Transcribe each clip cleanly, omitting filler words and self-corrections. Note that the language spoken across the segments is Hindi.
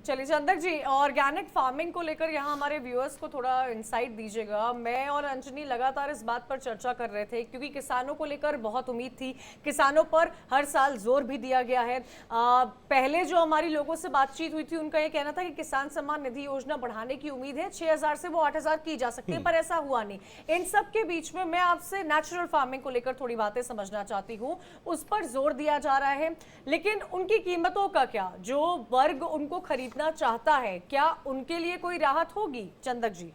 चलिए चंदक जी, ऑर्गेनिक फार्मिंग को लेकर यहाँ हमारे व्यूअर्स को थोड़ा इंसाइट दीजिएगा। मैं और अंजनी लगातार इस बात पर चर्चा कर रहे थे क्योंकि किसानों को लेकर बहुत उम्मीद थी। किसानों पर हर साल जोर भी दिया गया है। पहले जो हमारी लोगों से बातचीत हुई थी उनका ये कहना था कि किसान सम्मान निधि योजना बढ़ाने की उम्मीद है, 6,000 से वो 8,000 की जा सकती है, पर ऐसा हुआ नहीं। इन सब के बीच में मैं आपसे नेचुरल फार्मिंग को लेकर थोड़ी बातें समझना चाहती हूँ। उस पर जोर दिया जा रहा है, लेकिन उनकी कीमतों का क्या? जो वर्ग उनको खरीदना चाहता है, क्या उनके लिए कोई राहत होगी? चंदक जी,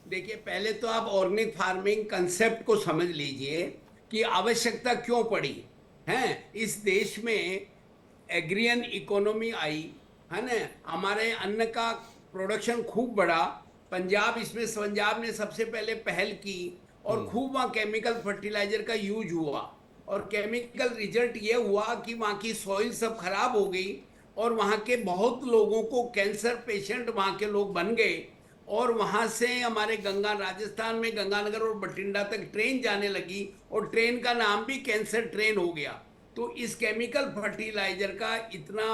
देखिए, पहले तो आप ऑर्गेनिक फार्मिंग कंसेप्ट को समझ लीजिए कि आवश्यकता क्यों पड़ी है। इस देश में एग्रियन इकोनॉमी आई है ना, हमारे अन्न का प्रोडक्शन खूब बढ़ा। पंजाब ने सबसे पहले पहल की और खूब वहाँ केमिकल फर्टिलाइजर का यूज हुआ, और केमिकल रिजल्ट ये हुआ कि वहाँ की सॉइल सब खराब हो गई और वहाँ के बहुत लोगों को कैंसर पेशेंट वहाँ के लोग बन गए। और वहाँ से हमारे राजस्थान में गंगानगर और बठिंडा तक ट्रेन जाने लगी और ट्रेन का नाम भी कैंसर ट्रेन हो गया। तो इस केमिकल फर्टिलाइजर का इतना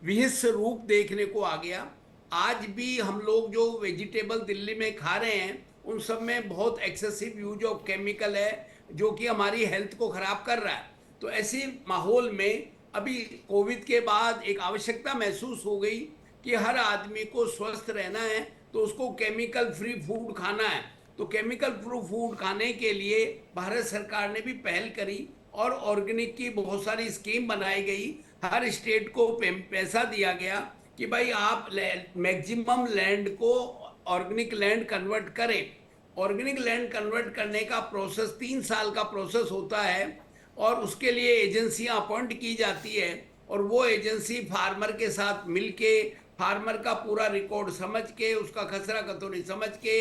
विहित रूप देखने को आ गया। आज भी हम लोग जो वेजिटेबल दिल्ली में खा रहे हैं उन सब में बहुत एक्सेसिव यूज ऑफ केमिकल है, जो कि हमारी हेल्थ को खराब कर रहा है। तो ऐसे माहौल में अभी कोविड के बाद एक आवश्यकता महसूस हो गई कि हर आदमी को स्वस्थ रहना है तो उसको केमिकल फ्री फूड खाना है। तो केमिकल फ्री फूड खाने के लिए भारत सरकार ने भी पहल करी और ऑर्गेनिक की बहुत सारी स्कीम बनाई गई। हर स्टेट को पैसा दिया गया कि भाई आप मैक्सिमम लैंड को ऑर्गेनिक लैंड कन्वर्ट करें। ऑर्गेनिक लैंड कन्वर्ट करने का प्रोसेस 3 साल का प्रोसेस होता है और उसके लिए एजेंसियां अपॉइंट की जाती है, और वो एजेंसी फार्मर के साथ मिलके फार्मर का पूरा रिकॉर्ड समझ के, उसका खसरा कतौरी समझ के,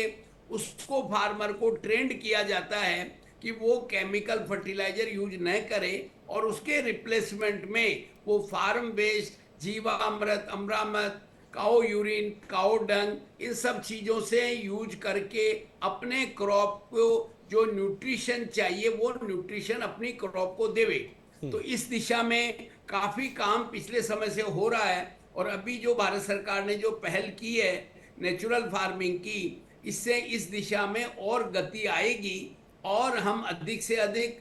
उसको फार्मर को ट्रेंड किया जाता है कि वो केमिकल फर्टिलाइजर यूज न करे और उसके रिप्लेसमेंट में वो फार्म वेस्ट, जीवामृत, अमृत, काओ यूरिन, काओ डंग, इन सब चीज़ों से यूज करके अपने क्रॉप को जो न्यूट्रिशन चाहिए वो न्यूट्रिशन अपनी क्रॉप को देवे। तो इस दिशा में काफ़ी काम पिछले समय से हो रहा है, और अभी जो भारत सरकार ने जो पहल की है नेचुरल फार्मिंग की, इससे इस दिशा में और गति आएगी और हम अधिक से अधिक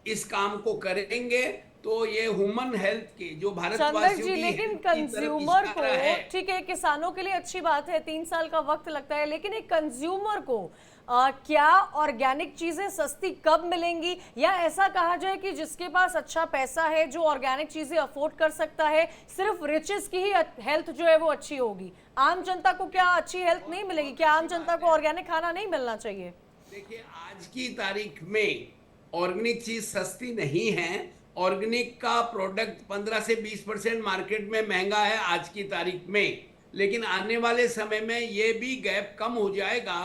इस काम को करेंगे। तो ये ह्यूमन हेल्थ के जो चंदक भारतवासियों जी, की लेकिन हेल्थ की तरफ कंज्यूमर को, इशारा है। ठीक है किसानों के लिए अच्छी बात है, 3 साल का वक्त लगता है, लेकिन एक कंज्यूमर को क्या ऑर्गेनिक चीजें सस्ती कब मिलेंगी? या ऐसा कहा जाए कि जिसके पास अच्छा पैसा है, जो ऑर्गेनिक चीजें अफोर्ड कर सकता है, सिर्फ रिचेस की ही हेल्थ जो है वो अच्छी होगी, आम जनता को क्या अच्छी हेल्थ नहीं मिलेगी? क्या आम जनता को ऑर्गेनिक खाना नहीं मिलना चाहिए? देखिए, आज की तारीख में ऑर्गेनिक चीज सस्ती नहीं है। ऑर्गेनिक का प्रोडक्ट 15 से 20% मार्केट में महंगा है आज की तारीख में, लेकिन आने वाले समय में ये भी गैप कम हो जाएगा।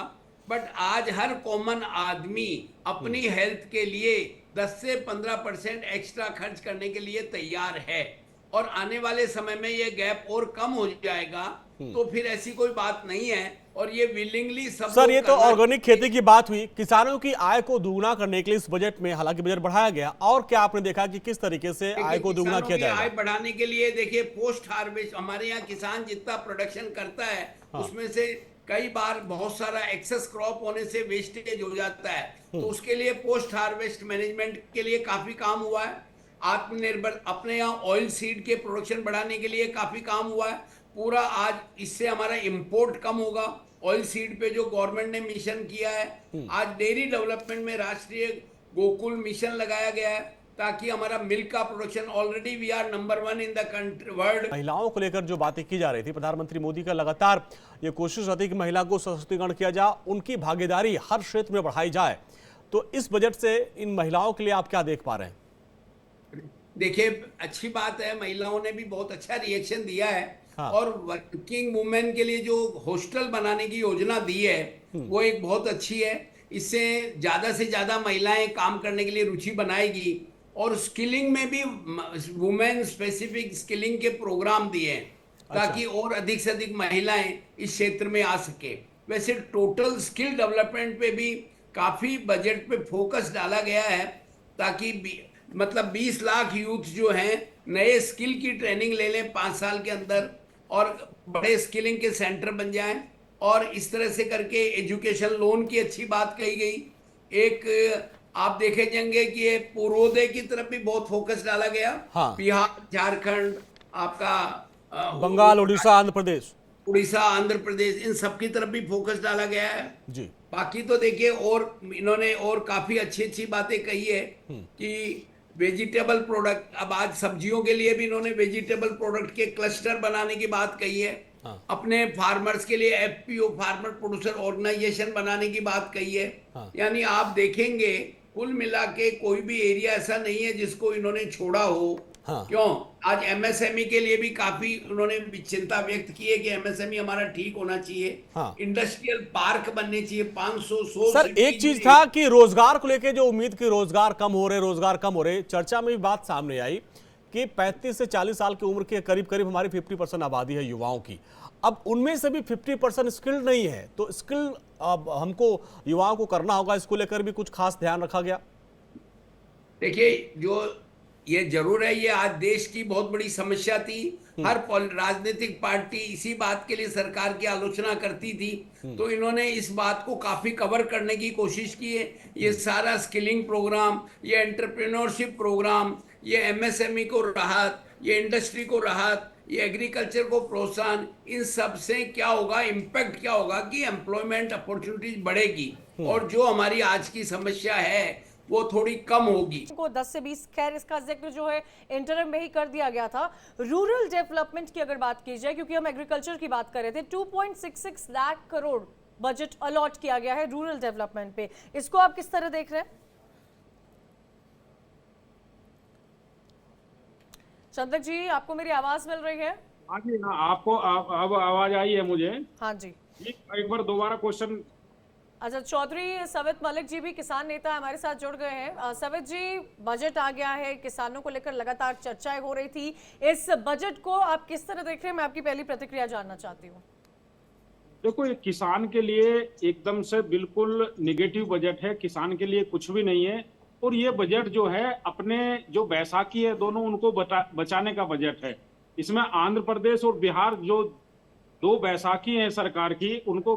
बट आज हर कॉमन आदमी अपनी हेल्थ के लिए 10 से 15% एक्स्ट्रा खर्च करने के लिए तैयार है, और आने वाले समय में ये गैप और कम हो जाएगा। तो फिर ऐसी कोई बात नहीं है, और ये विलिंगली सब सर, लोग ये तो करना ऑर्गेनिक चाहिए। खेती की बात हुई। किसानों की आय को दुगना करने के लिए इस बजट में हालांकि बजट बढ़ाया गया, और क्या आपने देखा कि किस तरीके से आय देखिए, को दुगना किसानों किया की जाएगा? आय बढ़ाने के लिए देखिए पोस्ट हार्वेस्ट, हमारे यहाँ किसान जितना प्रोडक्शन करता है हाँ। उसमें से कई बार बहुत सारा एक्सेस क्रॉप होने से वेस्टेज हो जाता है। तो उसके लिए पोस्ट हार्वेस्ट मैनेजमेंट के लिए काफी काम हुआ है। आत्मनिर्भर, अपने यहाँ ऑयल सीड के प्रोडक्शन बढ़ाने के लिए काफी काम हुआ है पूरा। आज इससे हमारा इंपोर्ट कम होगा। ऑयल सीड पे जो गवर्नमेंट ने मिशन किया है, आज डेयरी डेवलपमेंट में राष्ट्रीय गोकुल मिशन लगाया गया है, ताकि हमारा मिल्क का production, already we are number 1 in the country world. महिलाओं को लेकर जो बातें की जा रही थी, प्रधानमंत्री मोदी का लगातार ये कोशिश रहती है कि महिला को सशक्तिकरण किया जाए, उनकी भागीदारी हर क्षेत्र में बढ़ाई जाए। तो इस बजट से इन महिलाओं के लिए आप क्या देख पा रहे हैं? देखिए, अच्छी बात है, महिलाओं ने भी बहुत अच्छा रिएक्शन दिया है। हाँ। और वर्किंग वुमेन के लिए जो हॉस्टल बनाने की योजना दी है वो एक बहुत अच्छी है। इससे ज्यादा से ज्यादा महिलाएं काम करने के लिए रुचि बनाएगी, और स्किलिंग में भी वुमेन स्पेसिफिक स्किलिंग के प्रोग्राम दिए हैं अच्छा। ताकि और अधिक से अधिक महिलाएं इस क्षेत्र में आ सके। वैसे टोटल स्किल डेवलपमेंट पे भी काफी बजट पे फोकस डाला गया है, ताकि मतलब 20 लाख यूथ जो हैं नए स्किल की ट्रेनिंग ले लें 5 साल के अंदर, और बड़े स्किलिंग के सेंटर बन जाएं, और इस तरह से करके एजुकेशन लोन की अच्छी बात कही गई। एक आप देखे जाएंगे कि ये पूर्वोदय की तरफ भी बहुत फोकस डाला गया। हाँ। बिहार, झारखंड, आपका बंगाल, उड़ीसा, आंध्र प्रदेश। उड़ीसा, आंध्र प्रदेश, इन सब की तरफ भी फोकस डाला गया है। जी। बाकी तो देखिए, और इन्होंने और काफी अच्छी अच्छी बातें कही है कि वेजिटेबल प्रोडक्ट, अब आज सब्जियों के लिए भी इन्होंने वेजिटेबल प्रोडक्ट के क्लस्टर बनाने की बात कही है। हाँ। अपने फार्मर्स के लिए एफपीओ, फार्मर प्रोड्यूसर ऑर्गेनाइजेशन बनाने की बात कही है। हाँ। यानी आप देखेंगे कुल मिला के कोई भी एरिया ऐसा नहीं है जिसको इन्होंने छोड़ा हो। हाँ। क्यों, आज एमएसएमई के लिए भी काफी उन्होंने चिंता व्यक्त की है कि एमएसएमई हमारा ठीक होना चाहिए। हाँ। इंडस्ट्रियल पार्क बनने चाहिए 500 सर, एक चीज था कि रोजगार को लेके जो उम्मीद की रोजगार कम हो रहे, चर्चा में भी बात सामने आई कि 35 से 40 साल की उम्र के करीब करीब हमारी 50% आबादी है युवाओं की। अब उनमें से भी 50% स्किल्ड नहीं है, तो स्किल अब हमको युवाओं को करना होगा, इसको लेकर भी कुछ खास ध्यान रखा गया। देखिए, जो ये जरूर है, ये आज देश की बहुत बड़ी समस्या थी। हर राजनीतिक पार्टी इसी बात के लिए सरकार की आलोचना करती थी, तो इन्होंने इस बात को काफी कवर करने की कोशिश की है। ये सारा स्किलिंग प्रोग्राम, ये एंटरप्रेन्योरशिप प्रोग्राम, ये एमएसएमई को राहत, ये इंडस्ट्री को राहत, ये एग्रीकल्चर को प्रोत्साहन, इन सब से क्या होगा, इम्पैक्ट क्या होगा कि एम्प्लॉयमेंट अपॉर्चुनिटीज बढ़ेगी और जो हमारी आज की समस्या है वो थोड़ी कम होगी। को 10 से 20, खैर इसका जिक्र जो है इंटरम में ही कर दिया गया था। रूरल डेवलपमेंट की अगर बात की जाए, क्योंकि हम एग्रीकल्चर की बात कर रहे थे, 2.66 लाख करोड़ बजट अलॉट किया गया है रूरल डेवलपमेंट पे, इसको आप किस तरह देख रहे हैं? चंदक जी, आपको मेरी आवाज मिल रही है? हाँ जी, हाँ, आपको अब आवाज आई है मुझे। हाँ जी। एक बार दोबारा क्वेश्चन। अच्छा, चौधरी सवित मलिक जी भी किसान नेता हमारे साथ जुड़ गए हैं। सवित जी, बजट आ गया है, किसानों को लेकर लगातार चर्चाएं हो रही थी, इस बजट को आप किस तरह देख रहे हैं? मैं आपकी पहली प्रतिक्रिया जानना चाहती हूँ। देखो, ये किसान के लिए एकदम से बिल्कुल निगेटिव बजट है, किसान के लिए कुछ भी नहीं है। और ये बजट जो है, अपने जो बैसाखी है दोनों, उनको बचाने का बजट है। इसमें आंध्र प्रदेश और बिहार जो दो बैसाखी हैं सरकार की, उनको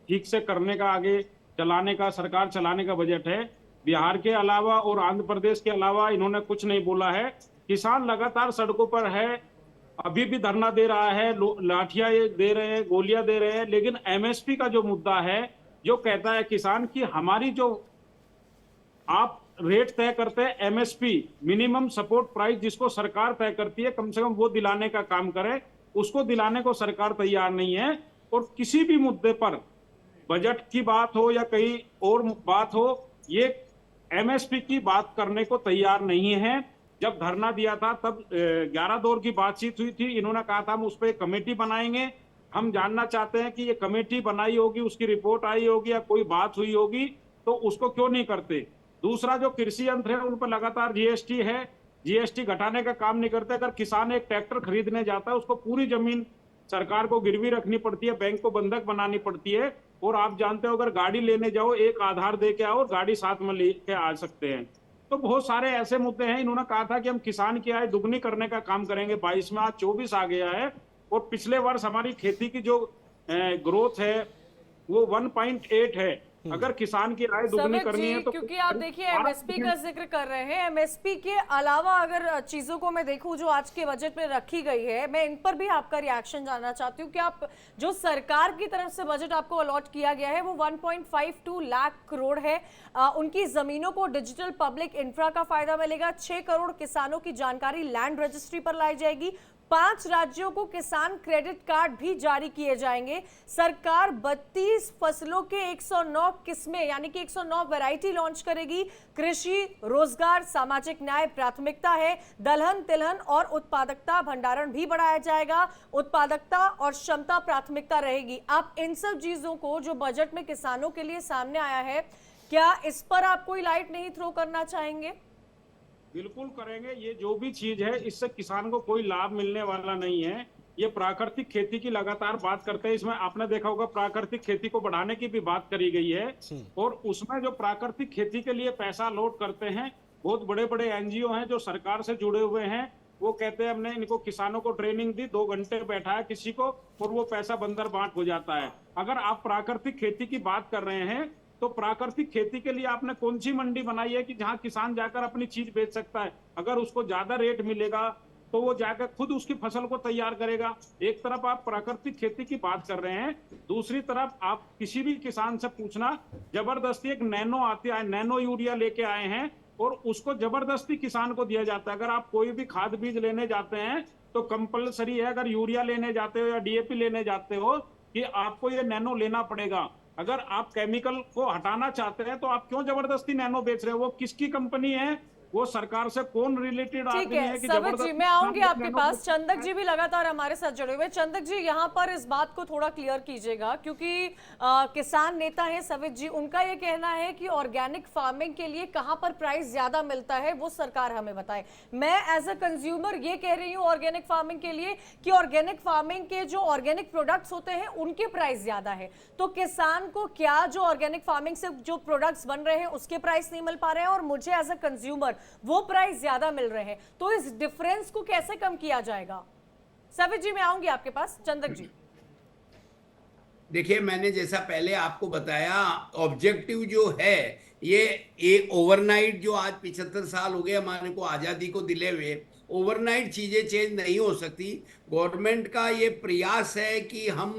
ठीक से करने का, आगे चलाने का, सरकार चलाने का बजट है। बिहार के अलावा और आंध्र प्रदेश के अलावा इन्होंने कुछ नहीं बोला है। किसान लगातार सड़कों पर है, अभी भी धरना दे रहा है, लाठियां दे रहे हैं, गोलियां दे रहे हैं। लेकिन एमएसपी का जो मुद्दा है, जो कहता है किसान की हमारी जो आप रेट तय करते हैं, एमएसपी मिनिमम सपोर्ट प्राइस, जिसको सरकार तय करती है, कम से कम वो दिलाने का काम करे, उसको दिलाने को सरकार तैयार नहीं है। और किसी भी मुद्दे पर, बजट की बात हो या कहीं और बात हो, ये एमएसपी की बात करने को तैयार नहीं है। जब धरना दिया था तब 11 दौर की बातचीत हुई थी, इन्होंने कहा था हम उस पर कमेटी बनाएंगे। हम जानना चाहते हैं कि ये कमेटी बनाई होगी, उसकी रिपोर्ट आई होगी या कोई बात हुई होगी, तो उसको क्यों नहीं करते। दूसरा, जो कृषि यंत्र है उन पर लगातार जीएसटी है, जीएसटी घटाने का काम नहीं करते। अगर किसान एक ट्रैक्टर खरीदने जाता है, उसको पूरी जमीन सरकार को गिरवी रखनी पड़ती है, बैंक को बंधक बनानी पड़ती है। और आप जानते हो, अगर गाड़ी लेने जाओ, एक आधार दे के आओ, गाड़ी साथ में लेके आ सकते हैं। तो बहुत सारे ऐसे मुद्दे हैं। इन्होंने कहा था कि हम किसान की आय दुगनी करने का काम करेंगे 22 में, आज 24 आ गया है। और पिछले वर्ष हमारी खेती की जो ग्रोथ है वो 1.8 है। अगर किसान की आय दुगनी करनी है तो, क्योंकि आप देखिए एमएसपी का जिक्र कर रहे हैं, एमएसपी के अलावा अगर चीजों को मैं देखूं जो आज के बजट में रखी गई है, मैं इन पर भी आपका रिएक्शन जानना चाहती हूं कि आप जो सरकार की तरफ से बजट आपको अलॉट किया गया है वो 1.52 लाख करोड़ है। उनकी जमीनों को डिजिटल पब्लिक इंफ्रा का फायदा मिलेगा, 6 करोड़ किसानों की जानकारी लैंड रजिस्ट्री पर लाई जाएगी, 5 राज्यों को किसान क्रेडिट कार्ड भी जारी किए जाएंगे। सरकार 32 फसलों के 109 किस्में यानी कि 109 वैरायटी लॉन्च करेगी। कृषि, रोजगार, सामाजिक न्याय प्राथमिकता है। दलहन, तिलहन और उत्पादकता भंडारण भी बढ़ाया जाएगा। उत्पादकता और क्षमता प्राथमिकता रहेगी। आप इन सब चीजों को जो बजट में किसानों के लिए सामने आया है, क्या इस पर आप कोई लाइट नहीं थ्रो करना चाहेंगे? बिल्कुल करेंगे। ये जो भी चीज है, इससे किसान को कोई लाभ मिलने वाला नहीं है। ये प्राकृतिक खेती की लगातार बात करते हैं, इसमें आपने देखा होगा प्राकृतिक खेती को बढ़ाने की भी बात करी गई है। और उसमें जो प्राकृतिक खेती के लिए पैसा लोड करते हैं, बहुत बड़े बड़े एनजीओ हैं जो सरकार से जुड़े हुए हैं, वो कहते हैं हमने इनको किसानों को ट्रेनिंग दी, 2 घंटे बैठाया किसी को और वो पैसा बंदर बांट हो जाता है। अगर आप प्राकृतिक खेती की बात कर रहे हैं तो प्राकृतिक खेती के लिए आपने कौन सी मंडी बनाई है कि जहां किसान जाकर अपनी चीज बेच सकता है? अगर उसको ज्यादा रेट मिलेगा तो वो जाकर खुद उसकी फसल को तैयार करेगा। एक तरफ आप प्राकृतिक खेती की बात कर रहे हैं, दूसरी तरफ आप किसी भी किसान से पूछना, जबरदस्ती एक नैनो आती है, नैनो यूरिया लेके आए हैं और उसको जबरदस्ती किसान को दिया जाता है। अगर आप कोई भी खाद बीज लेने जाते हैं तो कंपलसरी है, अगर यूरिया लेने जाते हो या डीएपी लेने जाते हो, कि आपको ये नैनो लेना पड़ेगा। अगर आप केमिकल को हटाना चाहते हैं तो आप क्यों जबरदस्ती नैनो बेच रहे हो? वो किसकी कंपनी है? वो सरकार से कौन रिलेटेड ठीक आदमी है है कि सवित जी, जबरदस्ती मैं आऊंगी किसान को आपके नैनो पास। बेच चंदक जी भी लगातार हमारे साथ जुड़े हुए। चंदक जी, यहाँ पर इस बात को थोड़ा क्लियर कीजिएगा, क्योंकि किसान नेता हैं सवित जी, उनका ये कहना है कि ऑर्गेनिक फार्मिंग के लिए कहाँ पर प्राइस ज्यादा मिलता है वो सरकार हमें बताए। मैं एज अ कंज्यूमर ये कह रही हूँ ऑर्गेनिक फार्मिंग के लिए कि ऑर्गेनिक फार्मिंग के जो ऑर्गेनिक प्रोडक्ट्स होते हैं उनके प्राइस ज्यादा है, तो किसान को क्या जो ऑर्गेनिक फार्मिंग से जो प्रोडक्ट्स बन रहे हैं उसके प्राइस नहीं मिल पा रहे हैं और मुझे एज अ कंज्यूमर वो प्राइस ज्यादा मिल रहे हैं, तो इस डिफरेंस को कैसे कम किया जाएगा? सवित जी, मैं आऊंगी आपके पास। चंदक जी, देखिए, मैंने जैसा पहले आपको बताया, ऑब्जेक्टिव जो है ये एक ओवरनाइट, जो आज 75 साल हो गए हमारे को आज़ादी को दिले हुए, ओवरनाइट चीज़ें चेंज नहीं हो सकती। गवर्नमेंट का ये प्रयास है कि हम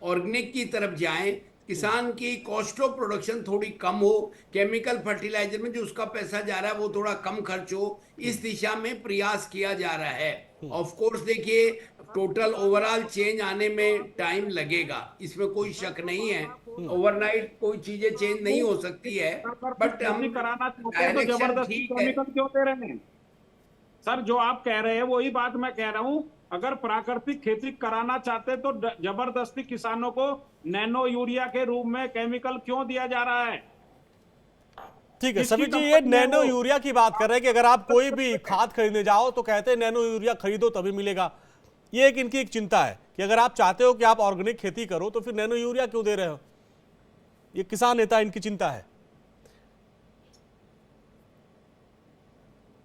ऑर्गेनिक की तरफ जाएं, किसान की कॉस्ट ऑफ प्रोडक्शन थोड़ी कम हो, केमिकल फर्टिलाइजर में जो उसका पैसा जा रहा है वो थोड़ा कम खर्च हो, इस दिशा में प्रयास किया जा रहा है। ऑफ कोर्स देखिए, टोटल ओवरऑल चेंज आने में टाइम लगेगा, इसमें कोई शक नहीं है। ओवरनाइट कोई चीजें चेंज नहीं हो सकती है, बट हम कराना चाहते हैं तो डायरेक्शन जबरदस्ती ठीक है। केमिकल क्यों दे रहे हैं? सर, जो आप कह रहे हैं वही बात मैं कह रहा हूं। अगर प्राकृतिक खेती कराना चाहते तो जबरदस्ती किसानों को नैनो यूरिया के रूप में केमिकल क्यों दिया जा रहा है? ठीक है किसकी सभी जी, ये कंपनी है नैनो वो? यूरिया की बात कर रहे हैं कि अगर आप कोई भी खाद खरीदने जाओ तो कहते हैं नैनो यूरिया खरीदो तभी मिलेगा। ये एक इनकी एक चिंता है कि अगर आप चाहते हो कि आप ऑर्गेनिक खेती करो तो फिर नैनो यूरिया क्यों दे रहे हो? ये किसान नेता इनकी चिंता है।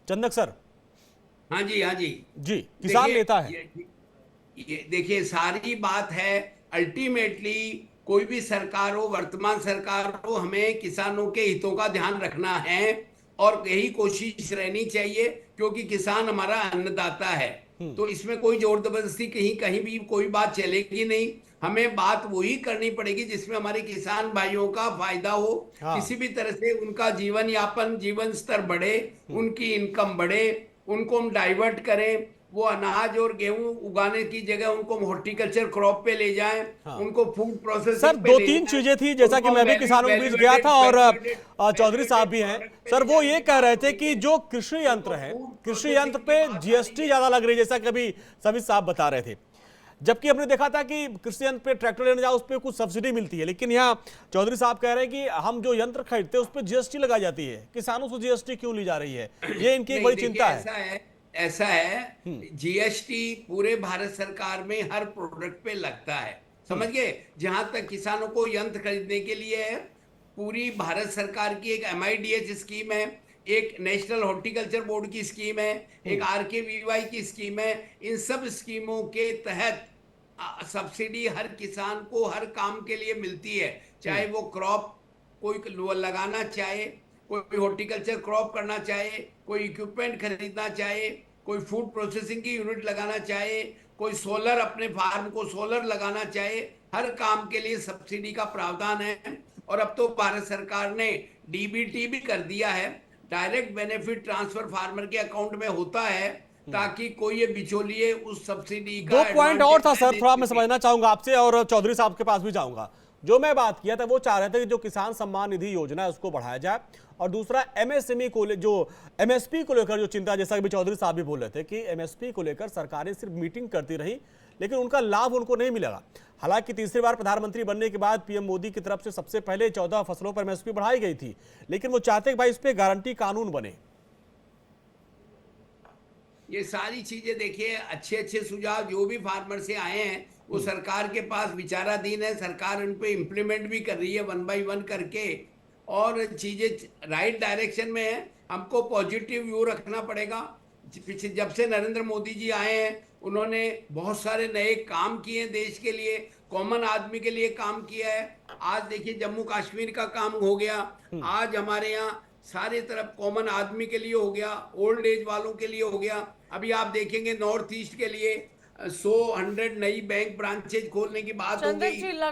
चंदक सर। हाँ जी, हाँ जी जी, किसान देखिए, नेता है। ये देखिए, सारी बात है अल्टीमेटली, कोई भी सरकार हो, वर्तमान सरकार हो, हमें किसानों के हितों का ध्यान रखना है और यही कोशिश रहनी चाहिए, क्योंकि किसान हमारा अन्नदाता है। तो इसमें कोई जोर जबरदस्ती कहीं कहीं भी कोई बात चलेगी नहीं। हमें बात वही करनी पड़ेगी जिसमें हमारे किसान भाइयों का फायदा हो, हाँ। किसी भी तरह से उनका जीवन यापन, जीवन स्तर बढ़े, उनकी इनकम बढ़े, उनको हम डाइवर्ट करें, वो अनाज और गेहूं उगाने की जगह उनको हम हॉर्टिकल्चर क्रॉप पे ले जाएं, हाँ। उनको फूड प्रोसेसिंग सर पे दो ले तीन जाएं, चीजें थी, जैसा कि उनको मैं भी किसानों के बीच गया था और चौधरी साहब भी हैं सर, वो ये कह रहे थे कि जो कृषि यंत्र है, कृषि यंत्र पे जीएसटी ज्यादा लग रही है, जैसा कि अभी सभी साहब बता रहे थे। जबकि हमने देखा था कि कृषि यंत्र पे ट्रैक्टर लेने जाओ उस पर कुछ सब्सिडी मिलती है, लेकिन यहाँ चौधरी साहब कह रहे हैं कि हम जो यंत्र खरीदते हैं उस पर जीएसटी लगाई जाती है, किसानों से जीएसटी क्यों ली जा रही है? ये इनकी एक बड़ी चिंता है। ऐसा है, जीएसटी पूरे भारत सरकार में हर प्रोडक्ट पे लगता है, समझ गए। जहां तक किसानों को यंत्र खरीदने के लिए है, पूरी भारत सरकार की एक MIDH स्कीम है, एक नेशनल हॉर्टिकल्चर बोर्ड की स्कीम है, एक RKVY की स्कीम है। इन सब स्कीमों के तहत सब्सिडी हर किसान को हर काम के लिए मिलती है, चाहे वो क्रॉप कोई लगाना चाहे, कोई हॉर्टिकल्चर क्रॉप करना चाहे, कोई इक्विपमेंट खरीदना चाहे, कोई फूड प्रोसेसिंग की यूनिट लगाना चाहे, कोई सोलर अपने फार्म को सोलर लगाना चाहे, हर काम के लिए सब्सिडी का प्रावधान है। और अब तो भारत सरकार ने DBT भी कर दिया है, डायरेक्ट बेनिफिट ट्रांसफर फार्मर के अकाउंट में होता है, ताकि कोई ये बिचौलिए उस सब्सिडी का दो पॉइंट और था सर, थोड़ा मैं एडवांटेज समझना चाहूंगा आपसे और चौधरी साहब के पास भी जाऊंगा। जो मैं बात किया था वो चाह रहे थे कि जो किसान सम्मान निधि योजना है उसको बढ़ाया जाए, और दूसरा MSME को जो MSP को लेकर जो चिंता, जैसा कि चौधरी साहब भी बोल रहे थे कि MSP को लेकर सरकारें सिर्फ मीटिंग करती रही लेकिन उनका लाभ उनको नहीं मिलेगा। हालांकि तीसरी बार प्रधानमंत्री बनने के बाद PM मोदी की तरफ से सबसे पहले 14 फसलों पर MSP बढ़ाई गई थी, लेकिन वो चाहते कि भाई इस पे गारंटी कानून बने। ये सारी चीजें देखिए, अच्छे अच्छे सुझाव जो भी फार्मर से आए हैं वो सरकार के पास विचाराधीन है, सरकार उन पे इम्प्लीमेंट भी कर रही है 1 by 1 करके, और चीजें राइट डायरेक्शन में है। हमको पॉजिटिव व्यू रखना पड़ेगा। पीछे जब से नरेंद्र मोदी जी आए हैं उन्होंने बहुत सारे नए काम किए हैं, देश के लिए, कॉमन आदमी के लिए काम किया है। आज देखिए जम्मू कश्मीर का काम हो गया, आज हमारे यहाँ सारे तरफ कॉमन आदमी के लिए हो गया, ओल्ड एज वालों के लिए हो गया। अभी आप देखेंगे नॉर्थ ईस्ट के लिए 100 नई बैंक ब्रांचेज खोलने की बात हो चंदन गई। जी लगा